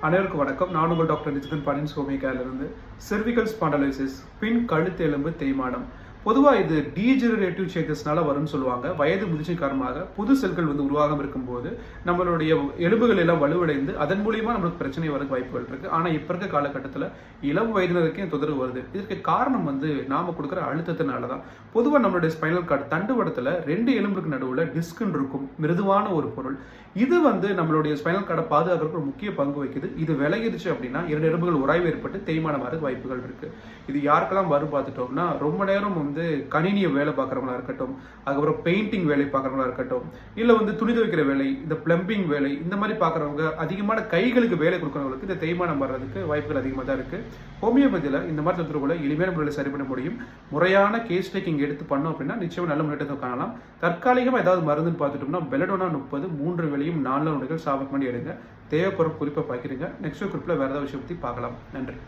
அனைவருக்கும் வணக்கம். நான் உங்கள் டாக்டர் நிஜிதன் பாண்டியன் ஹோமியோபதியிலிருந்து. செர்விக்கல் ஸ்பாண்டலைசிஸ், பின் கழுத்து எலும்பு தேய்மானம். பொதுவாக இது டீஜெனரேட்டிவ் சேஞ்சஸ்னால வரும்னு சொல்லுவாங்க. வயது முதிர்ச்சி காரணமாக புது செல்கள் உருவாகம் இருக்கும்போது நம்மளுடைய எலும்புகள் எல்லாம் வலுவடைந்து அதன் மூலியமா நம்மளுக்கு பிரச்சனை வரதுக்கு வாய்ப்புகள் இருக்கு. ஆனால் இப்போ இருக்க காலகட்டத்தில் இளம் வயதினருக்கே தொந்தரவு வருது. இதற்கு காரணம் நாம கொடுக்குற அழுத்தத்தினால தான். பொதுவாக நம்மளுடைய ஸ்பைனல் கார்டு தண்டுவடத்தில் 2 எலும்புக்கு நடுவில் டிஸ்க்னு இருக்கும், மிருதுவான ஒரு பொருள். இது நம்மளுடைய ஸ்பைனல் கார்டை பாதுகாக்கிறதுக்கு ஒரு முக்கிய பங்கு வகிக்குது. இது விலகிடுச்சு அப்படின்னா 2 எலும்புகள் உராய்வு ஏற்பட்டு தேய்மானம் வரதுக்கு வாய்ப்புகள் இருக்கு. இது யாருக்கெல்லாம் வரும் பார்த்துட்டோம்னா, ரொம்ப நேரம் கணினியை வேலை பார்க்குறவங்களா இருக்கட்டும், அதுக்கப்புறம் பெயிண்டிங் வேலை பார்க்குறவங்களா இருக்கட்டும், இல்லை துணி துவைக்கிற வேலை, இந்த பிளம்பிங் வேலை, இந்த மாதிரி பார்க்குறவங்க, அதிகமான கைகளுக்கு வேலை கொடுக்குறவங்களுக்கு இந்த தேய்மானம் வர்றதுக்கு வாய்ப்புகள் அதிகமாக தான் இருக்கு. ஹோமியோபதியில் இந்த மாதிரி தொந்தரவுகளை எளிமையான முறையில் சரி பண்ண முடியும். முறையான கேஸ் டேக்கிங் எடுத்து பண்ணோம் அப்படின்னா நிச்சயம் நல்ல முன்னேற்றத்தை காணலாம். தற்காலிகமாக ஏதாவது மருந்துன்னு பார்த்துட்டோம்னா பெலடோனா 30 3 வேளையும் 4 நொடிகள் சாப்பிட பண்ணி எடுங்க. தேவைப்படும் குறிப்பாக பார்க்குறீங்க. நெக்ஸ்ட் குறிப்பில் வேறு ஏதாவது விஷயம் பற்றி பார்க்கலாம். நன்றி.